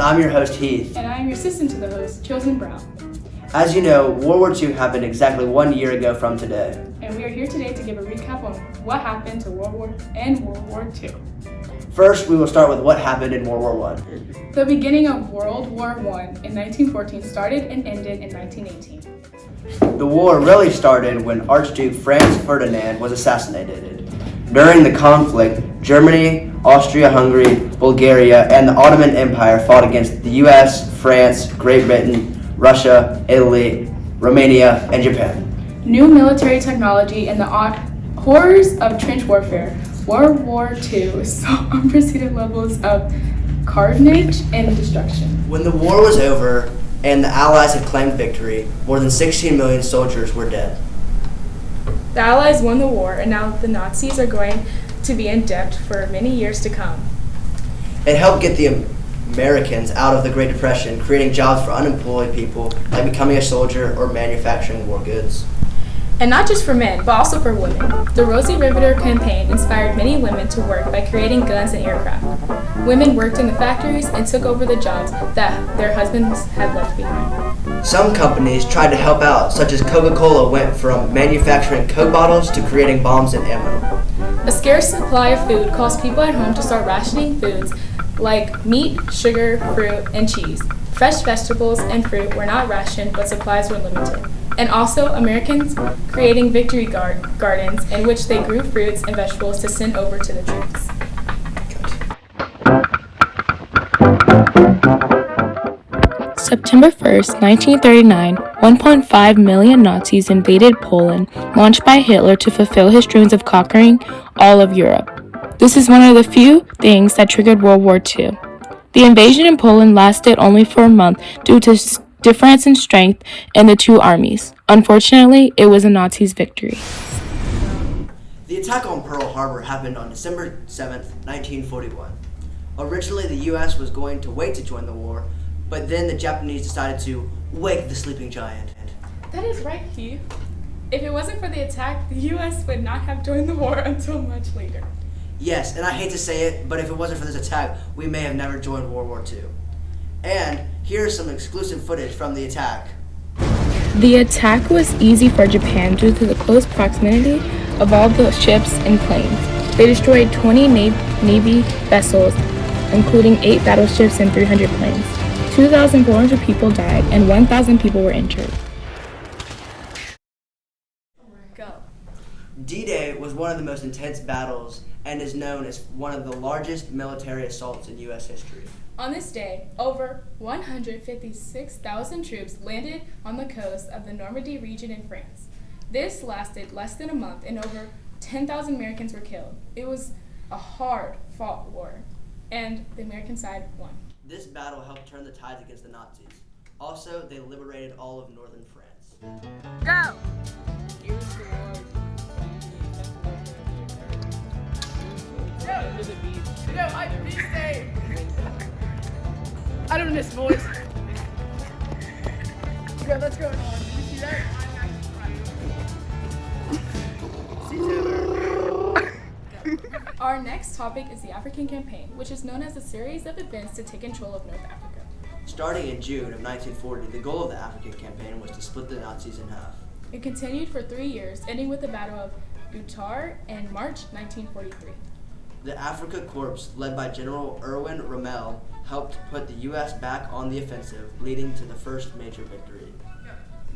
I'm your host, Heath. And I am your assistant to the host, Chosen Brown. As you know, World War II happened exactly 1 year ago from today. And we are here today to give a recap on what happened to World War and World War II. First, we will start with what happened in World War I. The beginning of World War I in 1914 started and ended in 1918. The war really started when Archduke Franz Ferdinand was assassinated. During the conflict, Germany, Austria-Hungary, Bulgaria, and the Ottoman Empire fought against the US, France, Great Britain, Russia, Italy, Romania, and Japan. New military technology and the horrors of trench warfare, World War II saw unprecedented levels of carnage and destruction. When the war was over and the Allies had claimed victory, more than 16 million soldiers were dead. The Allies won the war, and now the Nazis are going to be in debt for many years to come. It helped get the Americans out of the Great Depression, creating jobs for unemployed people, like becoming a soldier or manufacturing war goods. And not just for men, but also for women. The Rosie Riveter campaign inspired many women to work by creating guns and aircraft. Women worked in the factories and took over the jobs that their husbands had left behind. Some companies tried to help out, such as Coca-Cola went from manufacturing Coke bottles to creating bombs and ammo. A scarce supply of food caused people at home to start rationing foods like meat, sugar, fruit, and cheese. Fresh vegetables and fruit were not rationed, but supplies were limited. And also, Americans creating victory gardens in which they grew fruits and vegetables to send over to the troops. September 1st, 1939, 1.5 million Nazis invaded Poland, launched by Hitler to fulfill his dreams of conquering all of Europe. This is one of the few things that triggered World War II. The invasion in Poland lasted only for a month due to difference in strength in the two armies. Unfortunately, it was a Nazis' victory. The attack on Pearl Harbor happened on December 7th, 1941. Originally, the U.S. was going to wait to join the war, but then the Japanese decided to wake the sleeping giant. That is right, Keith. If it wasn't for the attack, the U.S. would not have joined the war until much later. Yes, and I hate to say it, but if it wasn't for this attack, we may have never joined World War II. And here's some exclusive footage from the attack. The attack was easy for Japan due to the close proximity of all the ships and planes. They destroyed 20 Navy vessels, including 8 battleships and 300 planes. 2,400 people died and 1,000 people were injured. Go. D-Day was one of the most intense battles and is known as one of the largest military assaults in U.S. history. On this day, over 156,000 troops landed on the coast of the Normandy region in France. This lasted less than a month and over 10,000 Americans were killed. It was a hard-fought war, and the American side won. This battle helped turn the tides against the Nazis. Also, they liberated all of northern France. Go! Yo, I'm beefsteak! I don't miss voice. Yo, what's going on? Did you see that? Our next topic is the African Campaign, which is known as a series of events to take control of North Africa. Starting in June of 1940, the goal of the African Campaign was to split the Nazis in half. It continued for 3 years, ending with the Battle of Gutar in March 1943. The Africa Corps, led by General Erwin Rommel, helped put the U.S. back on the offensive, leading to the first major victory.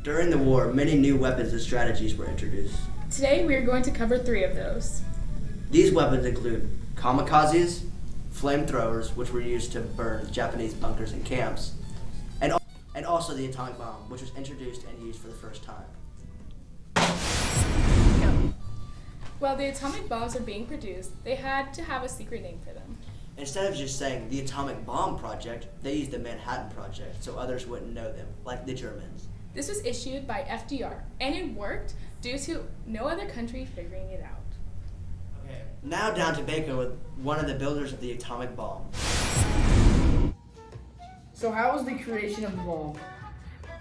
During the war, many new weapons and strategies were introduced. Today, we are going to cover 3 of those. These weapons include kamikazes, flamethrowers, which were used to burn Japanese bunkers and camps, and also the atomic bomb, which was introduced and used for the first time. While the atomic bombs were being produced, they had to have a secret name for them. Instead of just saying the Atomic Bomb Project, they used the Manhattan Project so others wouldn't know them, like the Germans. This was issued by FDR, and it worked due to no other country figuring it out. Okay. Now down to Baker with one of the builders of the atomic bomb. So how was the creation of the bomb?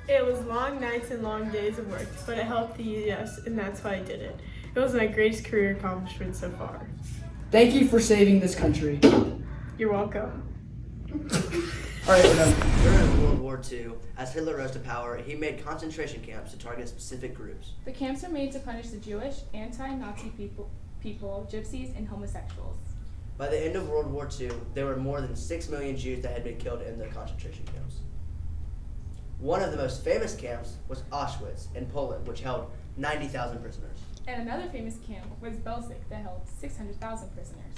It was long nights and long days of work, but it helped the U.S., and that's why I did it. It was my greatest career accomplishment so far. Thank you for saving this country. You're welcome. During World War II, as Hitler rose to power, he made concentration camps to target specific groups. The camps were made to punish the Jewish, anti-Nazi people, gypsies, and homosexuals. By the end of World War II, there were more than 6 million Jews that had been killed in the concentration camps. One of the most famous camps was Auschwitz in Poland, which held 90,000 prisoners. And another famous camp was Belzec that held 600,000 prisoners.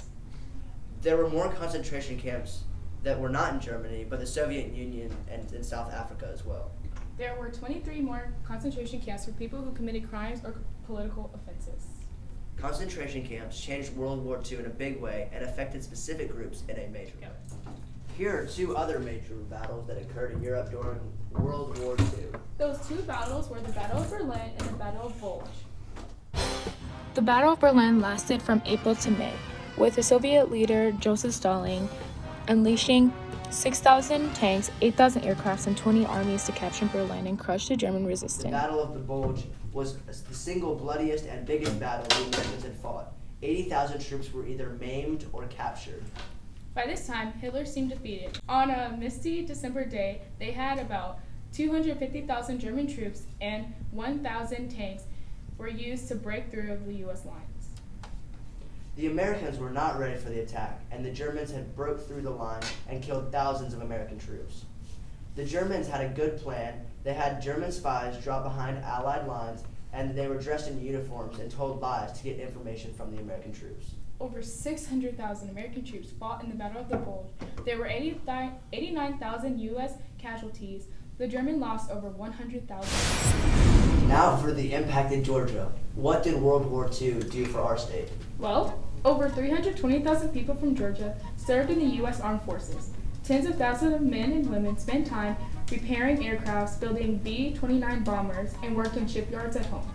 There were more concentration camps that were not in Germany, but the Soviet Union and in South Africa as well. There were 23 more concentration camps for people who committed crimes or political offenses. Concentration camps changed World War II in a big way and affected specific groups in a major way. Here are 2 other major battles that occurred in Europe during World War II. Those 2 battles were the Battle of Berlin and the Battle of Bulge. The Battle of Berlin lasted from April to May, with the Soviet leader Joseph Stalin unleashing 6,000 tanks, 8,000 aircrafts, and 20 armies to capture Berlin and crush the German The resistance. Battle of the Bulge was the single bloodiest and biggest battle the Americans had fought. 80,000 troops were either maimed or captured. By this time, Hitler seemed defeated. On a misty December day, they had about 250,000 German troops and 1,000 tanks were used to break through the U.S. lines. The Americans were not ready for the attack, and the Germans had broke through the line and killed thousands of American troops. The Germans had a good plan. They had German spies drop behind Allied lines, and they were dressed in uniforms and told lies to get information from the American troops. Over 600,000 American troops fought in the Battle of the Bulge. There were 89,000 U.S. casualties. The German lost over 100,000. Now for the impact in Georgia. What did World War II do for our state? Well, over 320,000 people from Georgia served in the U.S. Armed Forces. Tens of thousands of men and women spent time repairing aircrafts, building B-29 bombers, and working shipyards at home.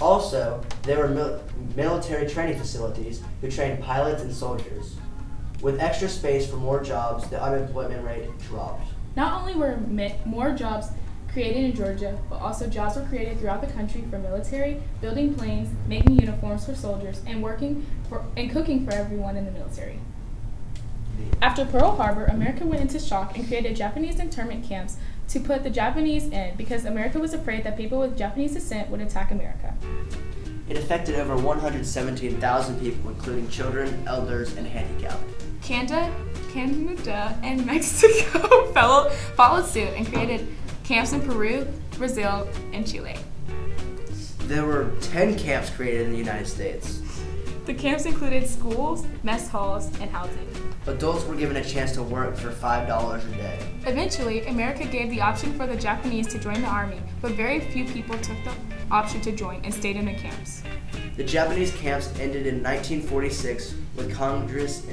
Also, there were military training facilities who trained pilots and soldiers. With extra space for more jobs, the unemployment rate dropped. Not only were more jobs created in Georgia, but also jobs were created throughout the country for military, building planes, making uniforms for soldiers, and cooking for everyone in the military. After Pearl Harbor, America went into shock and created Japanese internment camps to put the Japanese in because America was afraid that people with Japanese descent would attack America. It affected over 117,000 people, including children, elders, and handicapped. Canada, and Mexico followed suit and created camps in Peru, Brazil, and Chile. There were 10 camps created in the United States. The camps included schools, mess halls, and housing. Adults were given a chance to work for $5 a day. Eventually, America gave the option for the Japanese to join the army, but very few people took the option to join and stayed in the camps. The Japanese camps ended in 1946 with Congress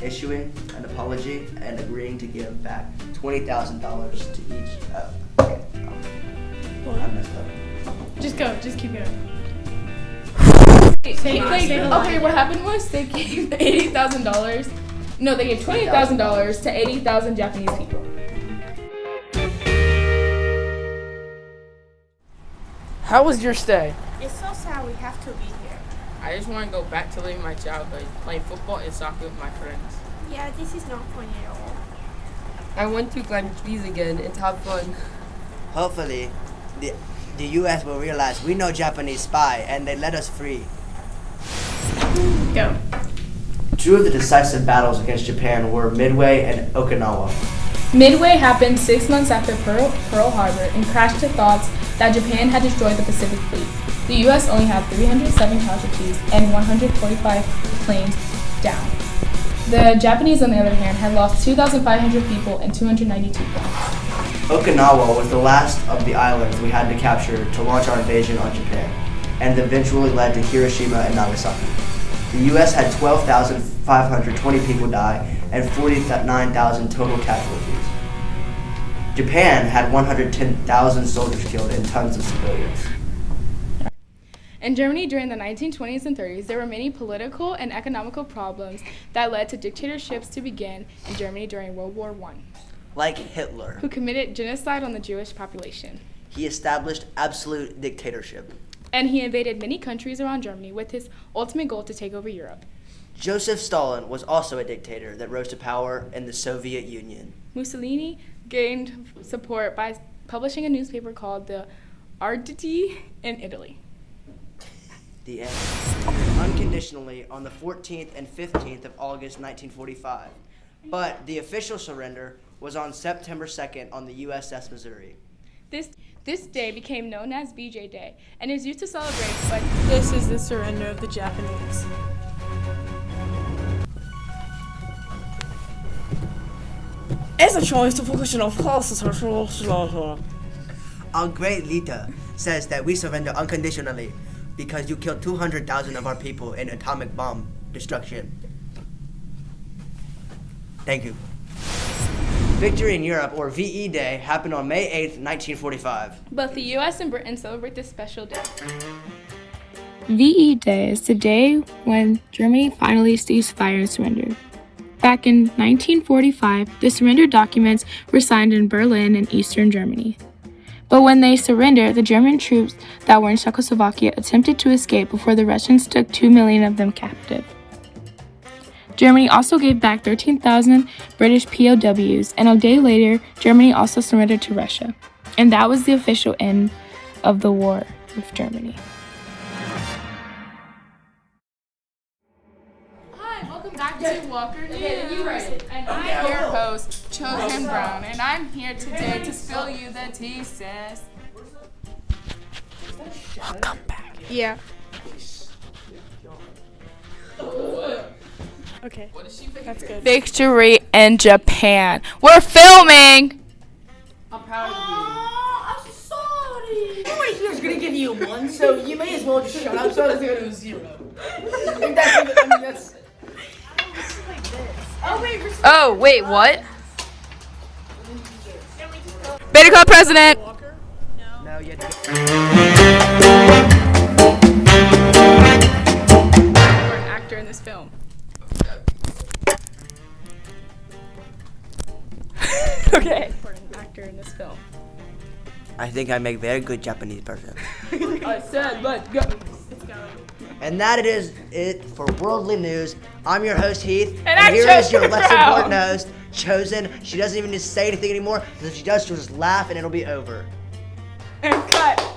issuing an apology and agreeing to give back $20,000 to each. I messed up. Just keep going. Okay, what happened was they gave $80,000. No, they gave $20,000 to 80,000 Japanese people. How was your stay? It's so sad we have to be here. I just want to go back to living my childhood, playing football and soccer with my friends. Yeah, this is not funny at all. I want to climb trees again and have fun. Hopefully, the U.S. will realize we know Japanese spy and they let us free. Go. Two of the decisive battles against Japan were Midway and Okinawa. Midway happened 6 months after Pearl Harbor and crashed to thoughts that Japan had destroyed the Pacific Fleet. The U.S. only had 307 casualties and 145 planes down. The Japanese, on the other hand, had lost 2,500 people and 292 planes. Okinawa was the last of the islands we had to capture to launch our invasion on Japan, and eventually led to Hiroshima and Nagasaki. The U.S. had 12,520 people die and 49,000 total casualties. Japan had 110,000 soldiers killed and tons of civilians. In Germany during the 1920s and 30s, there were many political and economical problems that led to dictatorships to begin in Germany during World War I, Like Hitler, who committed genocide on the Jewish population. he established absolute dictatorship. And he invaded many countries around Germany with his ultimate goal to take over Europe. Joseph Stalin was also a dictator that rose to power in the Soviet Union. Mussolini gained support by publishing a newspaper called the Arditi in Italy. The end. Unconditionally on the 14th and 15th of August 1945, but the official surrender was on September 2nd on the USS Missouri. This day became known as BJ Day and is used to celebrate, but This is the surrender of the Japanese. It's a choice to function of classes. Our great leader says that we surrender unconditionally because you killed 200,000 of our people in atomic bomb destruction. Thank you. Victory in Europe, or VE Day, happened on May 8th, 1945. both the US and Britain celebrate this special day. VE Day is the day when Germany finally ceased fire and surrendered. Back in 1945, the surrender documents were signed in Berlin and Eastern Germany. But when they surrendered, the German troops that were in Czechoslovakia attempted to escape before the Russians took 2 million of them captive. Germany also gave back 13,000 British POWs, and a day later, Germany also surrendered to Russia. And that was the official end of the war with Germany. Hi, welcome back to Walker News. And I'm your host, Chosen Brown, and I'm here today to spill you the tea, sis. Welcome back. Yeah. Okay. That's good. Victory in Japan. We're filming! I'm proud of I'm sorry. Nobody here is gonna give you a 1, so you may as well just shut up. So it's gonna go to 0. That's. Oh, wait, what? Beta Club President! No, you had to We're an actor in this film. Okay. We're an actor in this film. I think I make very good Japanese person. I said, let's go. And that is it for Worldly News. I'm your host, Heath. And I'm here is your Chosen less Brown. important host, Chosen. She doesn't even need to say anything anymore, because if she does, she'll just laugh and it'll be over. And cut.